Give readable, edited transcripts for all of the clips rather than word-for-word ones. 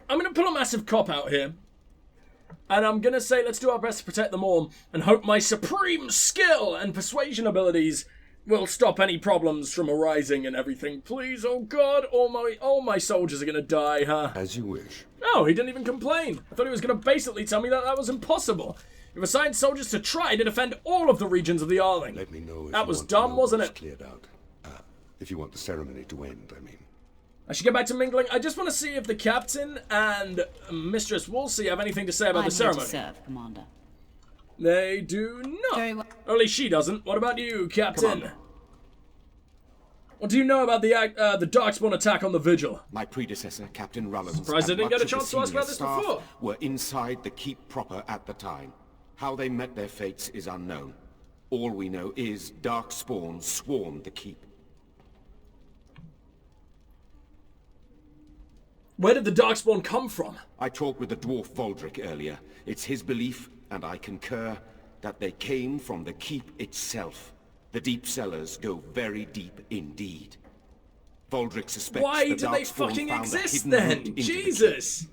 I'm going to pull a massive cop-out here. And I'm going to say let's do our best to protect them all and hope my supreme skill and persuasion abilities will stop any problems from arising and everything. Please, oh god, all my soldiers are going to die, huh? As you wish. Oh, he didn't even complain. I thought he was going to basically tell me that was impossible. You've assigned soldiers to try to defend all of the regions of the Arling. Let me know if that was dumb, wasn't it? Cleared out. If you want the ceremony to end, I mean. I should get back to mingling. I just want to see if the captain and Mistress Woolsey have anything to say about the ceremony. I'm here to serve, Commander. They do not. Very well. Only she doesn't. What about you, Captain? Commander. What do you know about the Darkspawn attack on the Vigil? My predecessor, Captain Rullens, Surprised I and didn't get a much of chance the to ask about senior this staff before. were inside the keep proper at the time. How they met their fates is unknown. All we know is Darkspawn swarmed the keep. Where did the Darkspawn come from? I talked with the dwarf Voldric earlier. It's his belief, and I concur, that they came from the keep itself. The deep cellars go very deep indeed. Voldric suspects Why the do they Darkspawn fucking found a exist hidden then? route into the Jesus!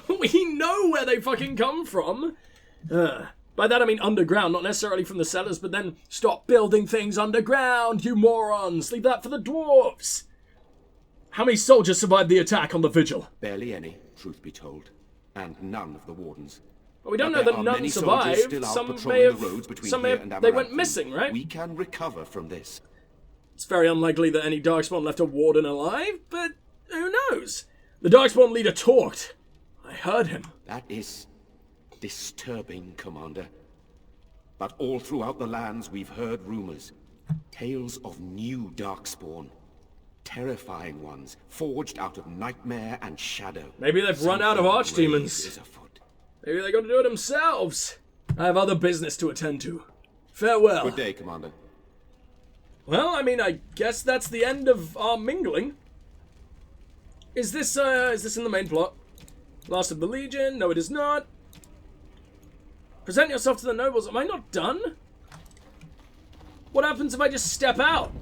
We know where they fucking come from. By that I mean underground, not necessarily from the cellars, but then stop building things underground, you morons! Leave that for the dwarves! How many soldiers survived the attack on the Vigil? Barely any, truth be told. And none of the Wardens. Well, we don't But know there that are none many soldiers survived. still out Some patrolling may have, the roads between some may here have, and they went Amaranth. missing, right? We can recover from this. It's very unlikely that any Darkspawn left a Warden alive, but who knows? The Darkspawn leader talked. I heard him. That is disturbing, Commander. But all throughout the lands we've heard rumors. Tales of new Darkspawn. Terrifying ones, forged out of nightmare and shadow. Maybe they've run out of Something grave Archdemons. is afoot. Maybe they got to do it themselves. I have other business to attend to. Farewell. Good day, Commander. Well, I mean, I guess that's the end of our mingling. Is this in the main plot? Last of the Legion? No, it is not. Present yourself to the nobles. Am I not done? What happens if I just step out?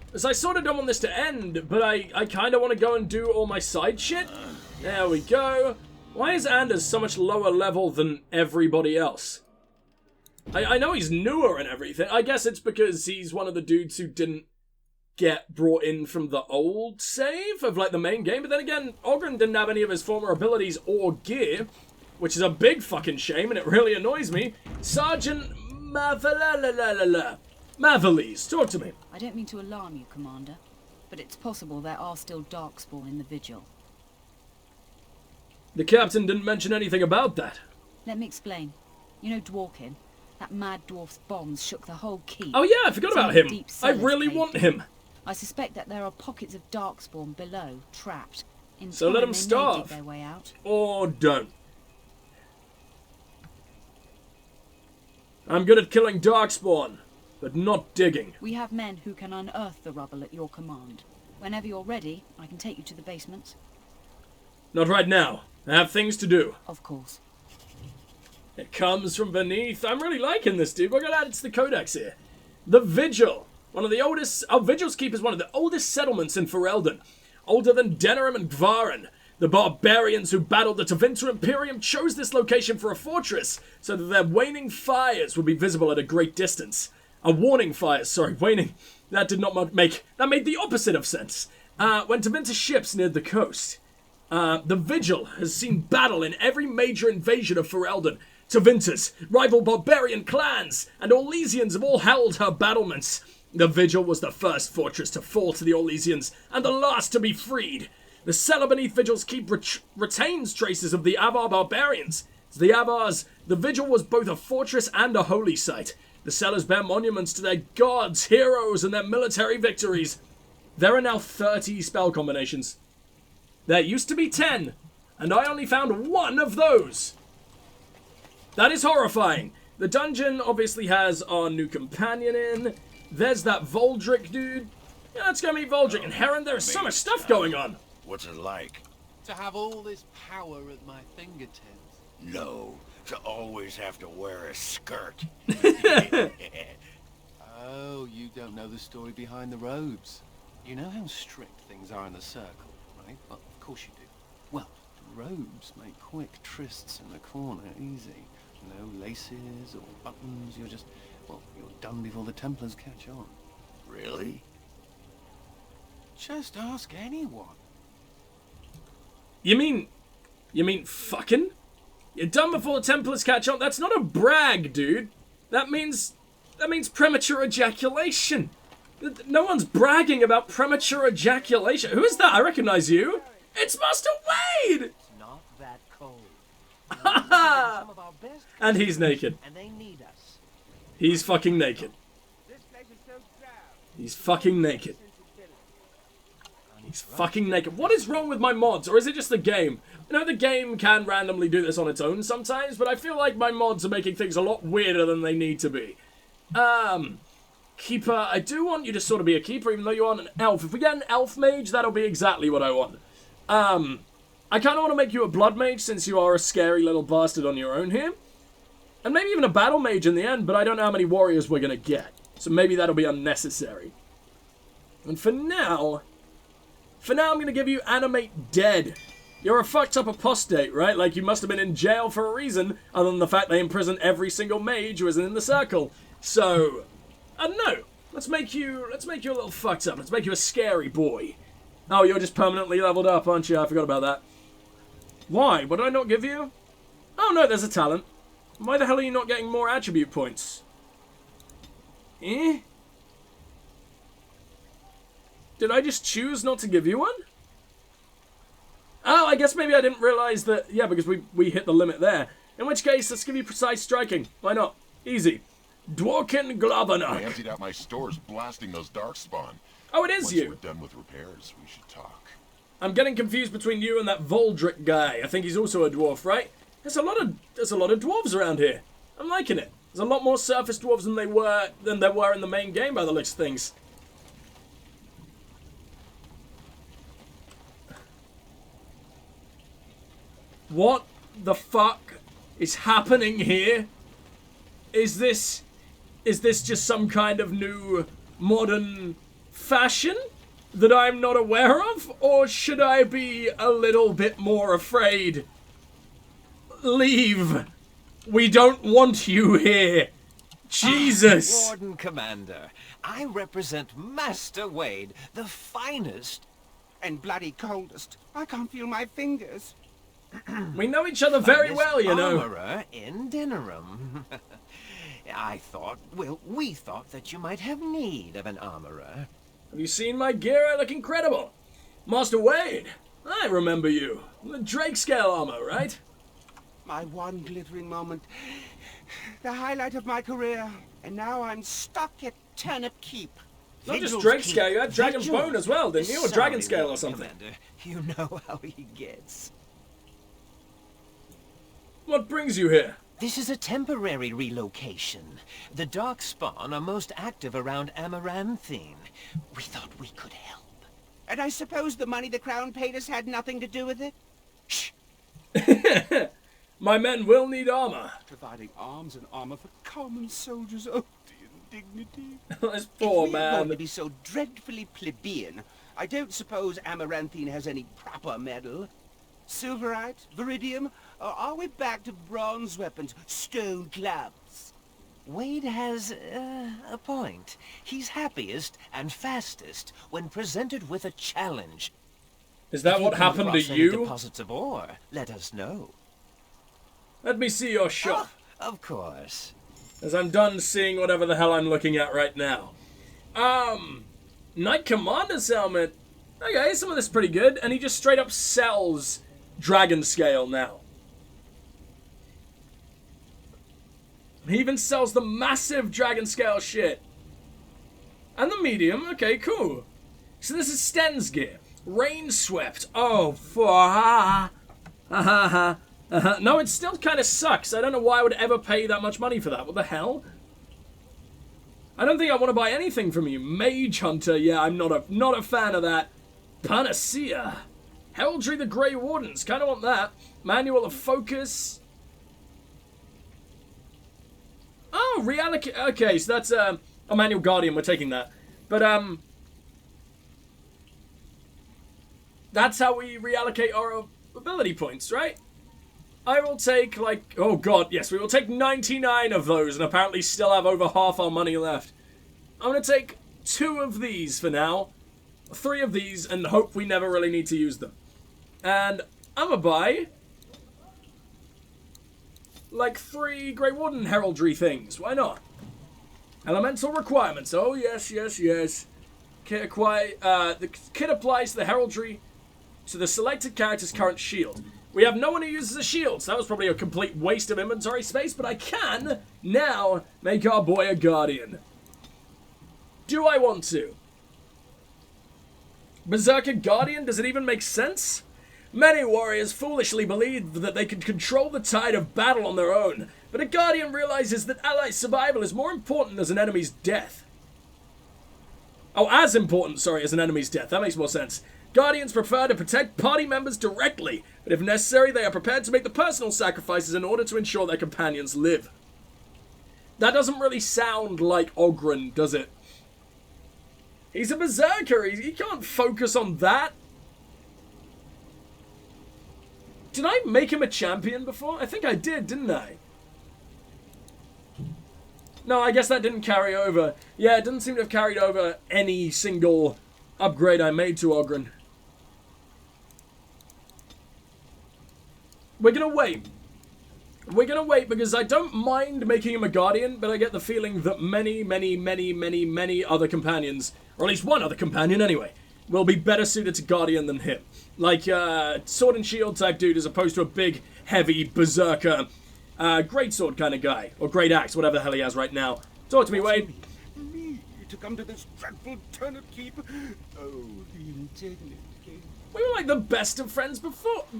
Because I sort of don't want this to end, but I kind of want to go and do all my side shit. There we go. Why is Anders so much lower level than everybody else? I know he's newer and everything. I guess it's because he's one of the dudes who didn't get brought in from the old save of, like, the main game. But then again, Ogren didn't have any of his former abilities or gear, which is a big fucking shame, and it really annoys me. Sergeant Mavelis, talk to me. I don't mean to alarm you, Commander, but it's possible there are still Darkspawn in the Vigil. The captain didn't mention anything about that. Let me explain. You know Dworkin? That mad dwarf's bombs shook the whole keep. Oh yeah, I forgot about him. Deep I cellars really caved want in. him. I suspect that there are pockets of Darkspawn below, trapped. In So let time, them they may starve. dig their way out. Or don't. I'm good at killing Darkspawn, but not digging. We have men who can unearth the rubble at your command. Whenever you're ready, I can take you to the basements. Not right now. I have things to do. Of course. It comes from beneath. I'm really liking this, dude. We're gonna add it to the codex here. The Vigil. One of the oldest... Our Vigil's Keep is one of the oldest settlements in Ferelden. Older than Denerim and Gvaren. The barbarians who battled the Tevinter Imperium chose this location for a fortress so that their waning fires would be visible at a great distance. Warning fires, sorry, waning. That did not make... That made the opposite of sense. When Tevinter ships neared the coast. The Vigil has seen battle in every major invasion of Ferelden. Tevinters, rival barbarian clans, and Orlesians have all held her battlements. The Vigil was the first fortress to fall to the Orlesians, and the last to be freed. The cellar beneath Vigil's Keep retains traces of the Avar barbarians. To the Avars, the Vigil was both a fortress and a holy site. The cellars bear monuments to their gods, heroes, and their military victories. There are now 30 spell combinations. There used to be 10, and I only found one of those. That is horrifying. The dungeon obviously has our new companion in. There's that Voldric dude. Yeah, let's go meet Voldric. And HERREN, there is so much stuff going on. What's it like? To have all this power at my fingertips. No, to always have to wear a skirt. Oh, you don't know the story behind the robes. You know how strict things are in the circle, right? Well, of course you do. Well, robes make quick trysts in the corner easy. No laces or buttons, you're just, well, you're done before the Templars catch on. Really? Just ask anyone. You mean fucking? You're done before the Templars catch on? That's not a brag, dude. That means premature ejaculation. No one's bragging about premature ejaculation. Who is that? I recognize you. It's Master Wade! It's not that cold. Ha Some of our best And he's naked. and they need us. He's fucking naked. He's fucking naked. He's fucking naked. What is wrong with my mods? Or is it just the game? You know, the game can randomly do this on its own sometimes, but I feel like my mods are making things a lot weirder than they need to be. Keeper. I do want you to sort of be a keeper, even though you aren't an elf. If we get an elf mage, that'll be exactly what I want. I kind of want to make you a blood mage, since you are a scary little bastard on your own here. And maybe even a battle mage in the end, but I don't know how many warriors we're going to get. So maybe that'll be unnecessary. And for now, I'm going to give you Animate Dead. You're a fucked up apostate, right? Like, you must have been in jail for a reason, other than the fact they imprison every single mage who isn't in the circle. So, I don't know. Let's make you a little fucked up. Let's make you a scary boy. Oh, you're just permanently leveled up, aren't you? I forgot about that. Why? What did I not give you? Oh, no, there's a talent. Why the hell are you not getting more attribute points? Eh? Did I just choose not to give you one? Oh, I guess maybe I didn't realize that... Yeah, because we hit the limit there. In which case, let's give you precise striking. Why not? Easy. Dwarken I Glavenach. emptied out my stores blasting those Darkspawn. Oh, it is Once you. we're done with repairs, we should talk. I'm getting confused between you and that Voldrick guy. I think he's also a dwarf, right? There's a lot of dwarves around here. I'm liking it. There's a lot more surface dwarves than there were in the main game by the looks of things. What the fuck is happening here? Is this just some kind of new modern fashion that I'm not aware of? Or should I be a little bit more afraid? Leave. We don't want you here. Jesus. Warden Commander, I represent Master Wade, the finest and bloody coldest. I can't feel my fingers. We know each other very finest well, you know. armorer in Dinnerum. We thought that you might have need of an armorer. Have you seen my gear? I look incredible. Master Wade, I remember you. The Drake scale armor, right? My one glittering moment. The highlight of my career. And now I'm stuck at Turnip Keep. Not just Vigil's Drake Keep. scale, you had Dragon's Vigil Bone as well, didn't you? Or is Dragon sorry, scale or Lord something. Commander. You know how he gets. What brings you here? This is a temporary relocation. The Darkspawn are most active around Amaranthine. We thought we could help. And I suppose the money the Crown paid us had nothing to do with it? Shh! My men will need armor. Providing arms and armor for common soldiers. Oh, the indignity. This poor If we are going to man. be so dreadfully plebeian, I don't suppose Amaranthine has any proper metal. Silverite? Viridium? Or are we back to bronze weapons? Stone clubs? Wade has a point. He's happiest and fastest when presented with a challenge. Is that If what you come happened to across any you? deposits of ore, let us know. Let me see your shop. Of course. As I'm done seeing whatever the hell I'm looking at right now. Knight Commander's helmet. Okay, some of this is pretty good. And he just straight up sells Dragon Scale now. He even sells the massive Dragon Scale shit. And the medium. Okay, cool. So this is Sten's gear. Rain Swept. Oh, no, it still kind of sucks. I don't know why I would ever pay that much money for that. What the hell? I don't think I want to buy anything from you. Mage Hunter. Yeah, I'm not a fan of that. Panacea. Heraldry the Grey Wardens. Kind of want that. Manual of Focus. Oh, reallocate. Okay, so that's a Manual Guardian. We're taking that. But, that's how we reallocate ability points, right? I will take, like, oh god, yes, we will take 99 of those and apparently still have over half our money left. I'm going to take 2 of these for now, 3 of these, and hope we never really need to use them. And I'm going to buy, like, 3 Grey Warden heraldry things. Why not? Elemental requirements. Oh, yes, yes, yes. The kit applies the heraldry to the selected character's current shield. We have no one who uses a shield, so that was probably a complete waste of inventory space, but I can now make our boy a guardian. Do I want to? Berserker Guardian, does it even make sense? Many warriors foolishly believe that they can control the tide of battle on their own, but a Guardian realizes that ally survival is more important as an enemy's death. Oh, as important, sorry, as an enemy's death. That makes more sense. Guardians prefer to protect party members directly, but if necessary, they are prepared to make the personal sacrifices in order to ensure their companions live. That doesn't really sound like Oghren, does it? He's a berserker. He can't focus on that. Did I make him a champion before? I think I did, didn't I? No, I guess that didn't carry over. Yeah, it doesn't seem to have carried over any single upgrade I made to Oghren. We're gonna wait. We're gonna wait because I don't mind making him a guardian, but I get the feeling that many other companions, or at least one other companion anyway, will be better suited to guardian than him. Like, sword and shield type dude as opposed to a big, heavy, berserker, greatsword kind of guy. Or great axe, whatever the hell he has right now. Talk to me, Wade. Me to come to this dreadful turnip keep? Oh, the indignant king. We were like the best of friends before we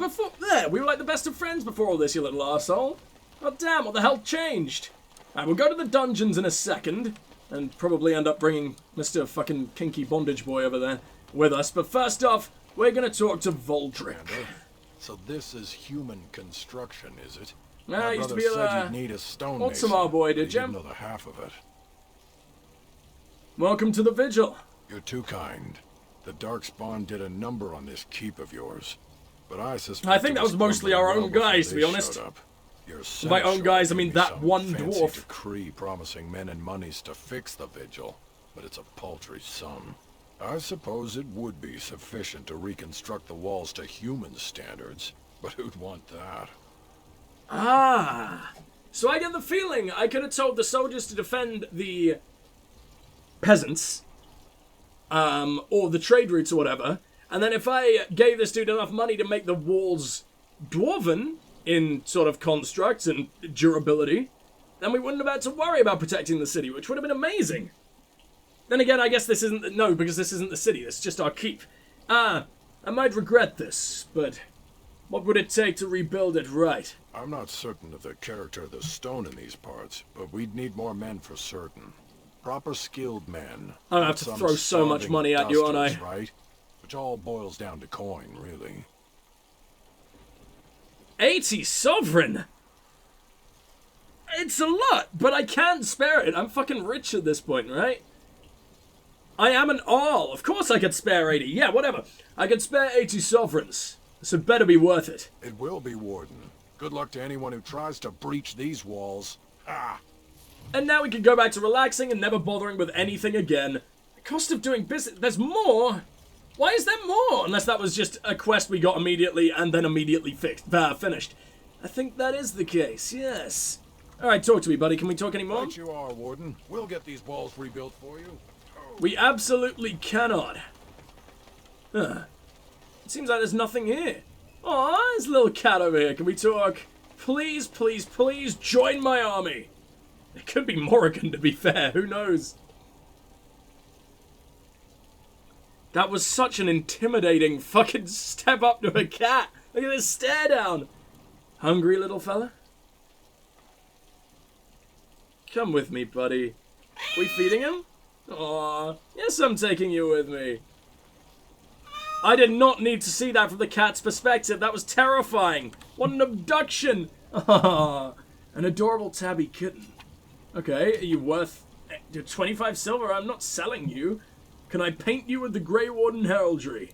were like the best of friends before all this, you little arsehole. Oh damn, what the hell changed? Alright, we'll go to the dungeons in a second, and probably end up bringing Mr. fucking kinky bondage boy over there with us, but first off, we're gonna talk to Voldrick. So this is human construction, is it? I used to be said you'd need a stonemason. our boy, did you? you? Know the half of it. Welcome to the Vigil. You're too kind. The Darkspawn did a number on this keep of yours, but I suspect I think that was mostly our own guys, to be honest. By own guys, I mean that one dwarf. Decree promising men and monies to fix the Vigil, but it's a paltry sum. I suppose it would be sufficient to reconstruct the walls to human standards, but who'd want that? Ah, so I get the feeling I could have told the soldiers to defend the peasants, or the trade routes or whatever, and then if I gave this dude enough money to make the walls dwarven in sort of construct and durability, then we wouldn't have had to worry about protecting the city, which would have been amazing. Then again, I guess this isn't, no, because this isn't the city, it's just our keep. I might regret this, but what would it take to rebuild it right? I'm not certain of the character of the stone in these parts, but we'd need more men for certain. Proper skilled men. I don't have to throw so much money at you, aren't I? Right? Which all boils down to coin, really. 80 sovereign! It's a lot, but I can't spare it. I'm fucking rich at this point, right? I am an Arl. Of course I could spare 80. Yeah, whatever. I could spare 80 sovereigns. This had better be worth it. It will be, Warden. Good luck to anyone who tries to breach these walls. Ah! And now we can go back to relaxing and never bothering with anything again. The cost of doing business... There's more? Why is there more? Unless that was just a quest we got immediately and then immediately finished. I think that is the case, yes. Alright, talk to me, buddy. Can we talk anymore? Right you are, Warden. We'll get these walls rebuilt for you. We absolutely cannot. Huh. It seems like there's nothing here. Aw, there's a little cat over here. Can we talk? Please, please, please join my army. It could be Morrigan, to be fair. Who knows? That was such an intimidating fucking step up to a cat. Look at this stare down. Hungry little fella? Come with me, buddy. We feeding him? Aw, yes, I'm taking you with me. I did not need to see that from the cat's perspective. That was terrifying. What an abduction. Ah, an adorable tabby kitten. Okay, are you worth 25 silver? I'm not selling you. Can I paint you with the Grey Warden heraldry?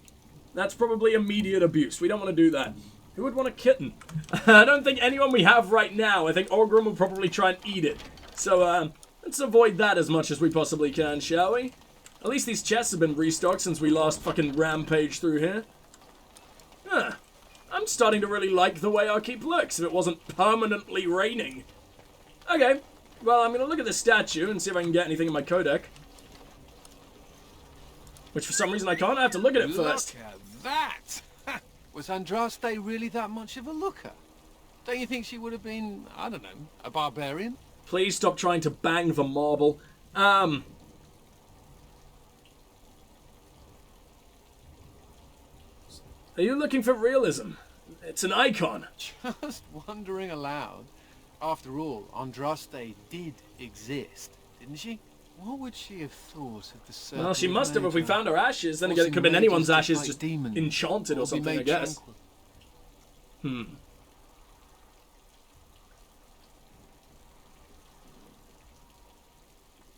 That's probably immediate abuse. We don't want to do that. Who would want a kitten? I don't think anyone we have right now. I think Orgrim will probably try and eat it. So, let's avoid that as much as we possibly can, shall we? At least these chests have been restocked since we last fucking rampaged through here. Huh. I'm starting to really like the way our keep looks if it wasn't permanently raining. Okay. Well, I'm going to look at this statue and see if I can get anything in my codec. Which for some reason I can't. I have to look at it first. Look at that! Was Andraste really that much of a looker? Don't you think she would have been, I don't know, a barbarian? Please stop trying to bang the marble. Are you looking for realism? It's an icon. Just wondering aloud. After all, Andraste did exist, didn't she? What would she have thought of the circle? Well, she must have if we found her ashes. Then again, it could have been anyone's ashes just enchanted or something, I guess.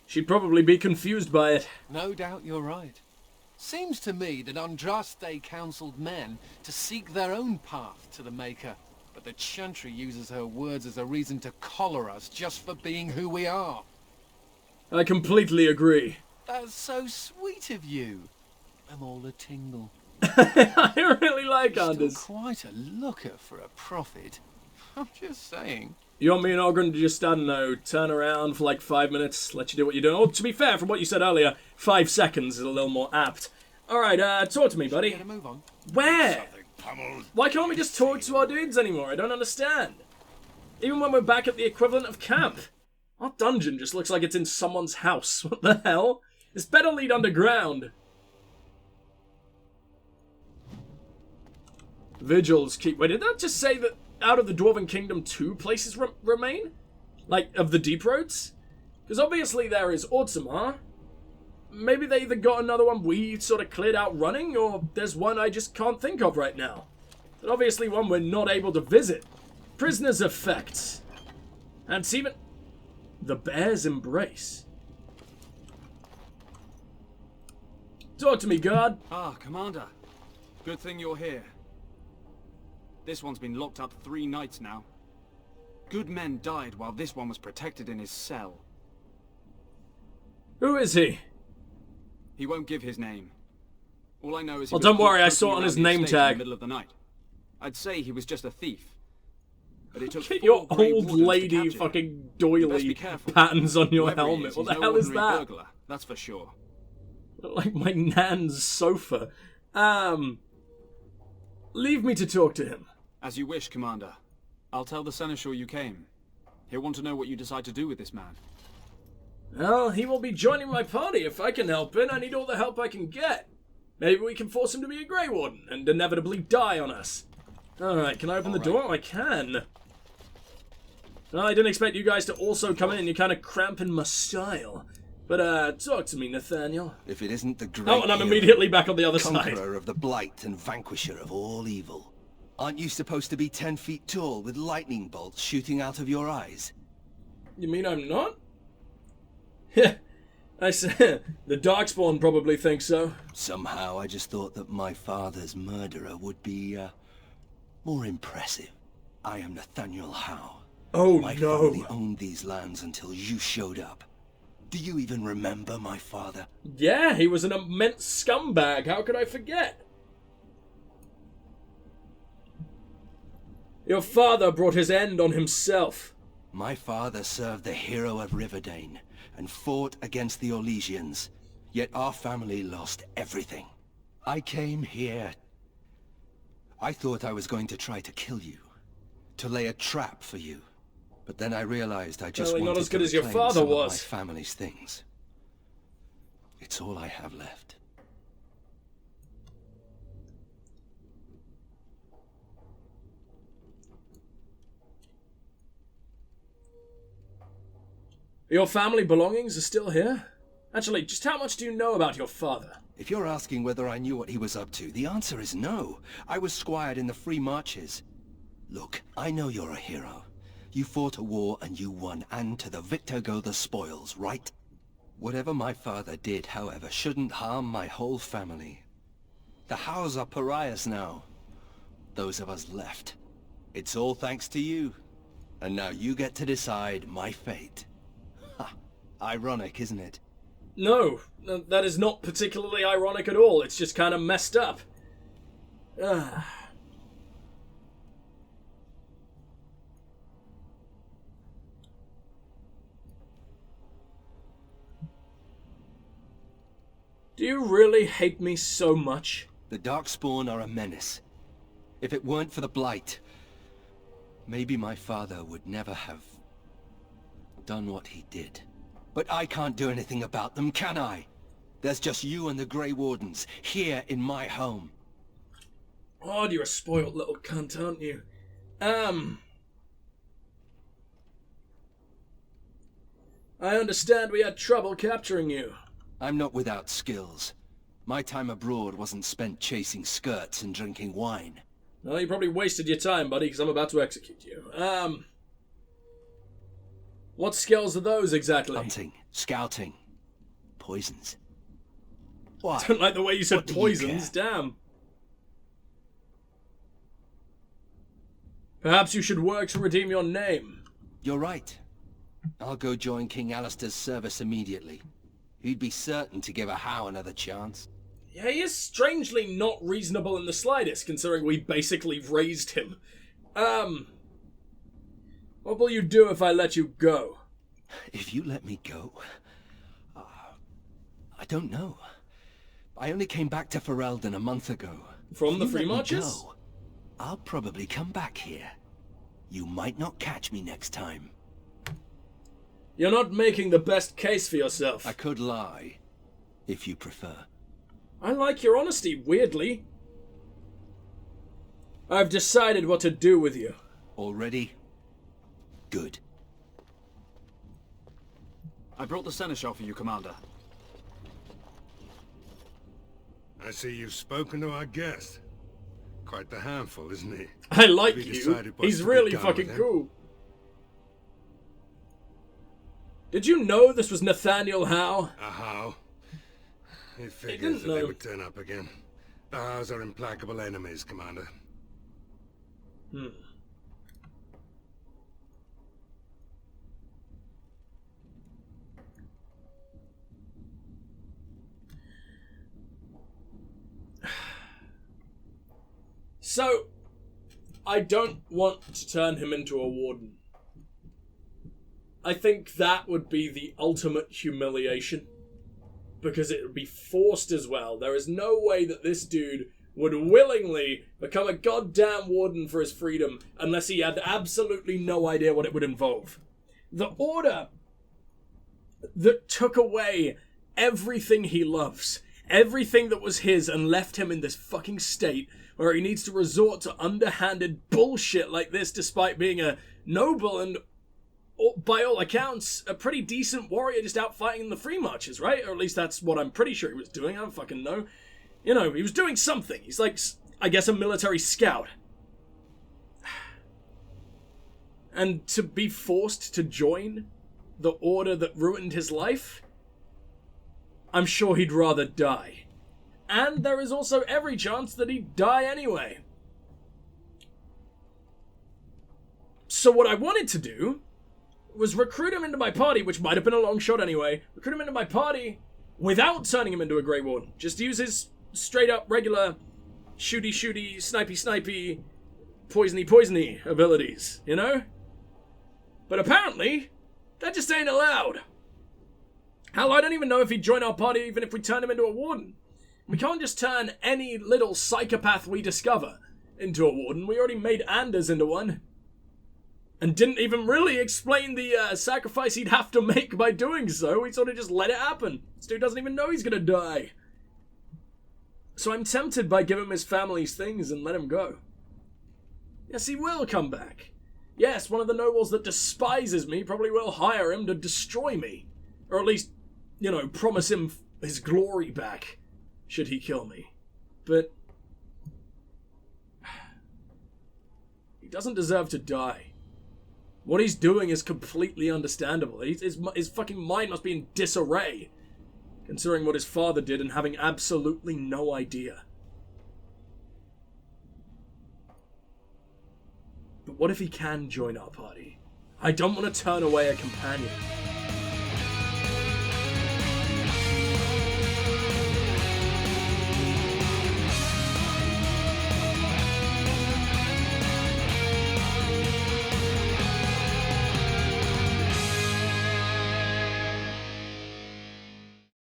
She'd probably be confused by it. No doubt you're right. Seems to me that Andraste counselled men to seek their own path to the Maker, but the Chantry uses her words as a reason to collar us just for being who we are. I completely agree. That's so sweet of you. I'm all a tingle. I really like Anders. Still quite a looker for a prophet. I'm just saying. You want me and Ogren to just, I don't know, turn around for like 5 minutes, let you do what you're doing? Or to be fair, from what you said earlier, 5 seconds is a little more apt. Alright, talk to me, buddy. Get a move on. Where? Why can't we just talk to our dudes anymore? I don't understand. Even when we're back at the equivalent of camp. Our dungeon just looks like it's in someone's house. What the hell? This better lead underground. Vigils keep... Wait, did that just say that out of the Dwarven Kingdom 2 places remain? Like, of the deep roads? Because obviously there is Ortsamar. Maybe they either got another one we sort of cleared out running, or there's one I just can't think of right now. But obviously one we're not able to visit. Prisoner's Effects. And it's even... The Bear's Embrace. Talk to me, guard. Ah, Commander. Good thing you're here. This one's been locked up 3 nights now. Good men died while this one was protected in his cell. Who is he? He won't give his name. All I know is he well, was don't worry, I poking saw it on around his the name estate in tag. the middle of the night. I'd say he was just a thief. But it took Get 4 your Grey old Wardens to lady catch him. fucking You best doily be careful. patterns on your Whoever he helmet. is, What the he's hell no is ordinary that? burglar, that's for sure. Like my nan's sofa. Leave me to talk to him. As you wish, Commander. I'll tell the Seneschal you came. He'll want to know what you decide to do with this man. Well, he will be joining my party if I can help it. I need all the help I can get. Maybe we can force him to be a Grey Warden and inevitably die on us. Alright, can I open the door? I can. Well, I didn't expect you guys to also come in. You're kind of cramping my style. But, talk to me, Nathaniel. If it isn't the great Oh, and I'm hero, immediately back on the other side. conqueror of the blight and vanquisher of all evil. Aren't you supposed to be 10 feet tall with lightning bolts shooting out of your eyes? You mean I'm not? Yeah, I said the Darkspawn probably thinks so. Somehow I just thought that my father's murderer would be, more impressive. I am Nathaniel Howe. Oh, my family owned these lands until you showed up. Do you even remember my father? Yeah, he was an immense scumbag. How could I forget? Your father brought his end on himself. My father served the hero of Riverdane and fought against the Orlesians, yet our family lost everything. I came here. I thought I was going to try to kill you, to lay a trap for you. But then I realized I just Well, wanted not as good to as your reclaim father some of was. my family's things. It's all I have left. Your family belongings are still here? Actually, just how much do you know about your father? If you're asking whether I knew what he was up to, the answer is no. I was squired in the Free Marches. Look, I know you're a hero. You fought a war and you won, and to the victor go the spoils, right? Whatever my father did, however, shouldn't harm my whole family. The Howes are pariahs now. those of us left. It's all thanks to you. And now you get to decide my fate. Ha! Ironic, isn't it? No, that is not particularly ironic at all. It's just kind of messed up. Do you really hate me so much? The Darkspawn are a menace. If it weren't for the Blight, maybe my father would never have done what he did. But I can't do anything about them, can I? There's just you and the Grey Wardens here in my home. God, you're a spoiled little cunt, aren't you? I understand we had trouble capturing you. I'm not without skills. My time abroad wasn't spent chasing skirts and drinking wine. Well, you probably wasted your time, buddy, because I'm about to execute you. What skills are those exactly? Hunting, scouting, poisons. Why? I don't like the way you said poisons, damn. Perhaps you should work to redeem your name. You're right. I'll go join King Alistair's service immediately. He'd be certain to give a How another chance. Yeah, he is strangely not reasonable in the slightest, considering we basically raised him. What will you do if I let you go? If you let me go? I don't know. I only came back to Ferelden a month ago. From the Free Marches? I'll probably come back here. You might not catch me next time. You're not making the best case for yourself. I could lie, if you prefer. I like your honesty, weirdly. I've decided what to do with you. Already? Good. I brought the seneschal for you, Commander. I see you've spoken to our guest. Quite the handful, isn't he? I like you. He's really fucking cool. Did you know this was Nathaniel Howe? A Howe? It figures that they would turn up again. The Howes are implacable enemies, Commander. So, I don't want to turn him into a warden. I think that would be the ultimate humiliation. Because it would be forced as well. There is no way that this dude would willingly become a goddamn warden for his freedom unless he had absolutely no idea what it would involve. The Order that took away everything he loves, everything that was his, and left him in this fucking state where he needs to resort to underhanded bullshit like this despite being a noble and, by all accounts, a pretty decent warrior just out fighting the Free Marches, right? Or at least that's what I'm pretty sure he was doing. I don't fucking know. You know, he was doing something. He's like, I guess, a military scout. And to be forced to join the Order that ruined his life? I'm sure he'd rather die. And there is also every chance that he'd die anyway. So what I wanted to do was recruit him into my party, which might have been a long shot anyway. Recruit him into my party without turning him into a Grey Warden. Just use his straight up regular shooty, snipey, poisony abilities, you know? But apparently, that just ain't allowed. Hell, I don't even know if he'd join our party even if we turned him into a warden. We can't just turn any little psychopath we discover into a warden. We already made Anders into one. And didn't even really explain the sacrifice he'd have to make by doing so. We sort of just let it happen. This dude doesn't even know he's gonna die. So I'm tempted by giving him his family's things and let him go. Yes, he will come back. Yes, one of the nobles that despises me probably will hire him to destroy me. Or at least, you know, promise him his glory back, should he kill me. But he doesn't deserve to die. What he's doing is completely understandable. His fucking mind must be in disarray, considering what his father did and having absolutely no idea. What if he can join our party? I don't want to turn away a companion.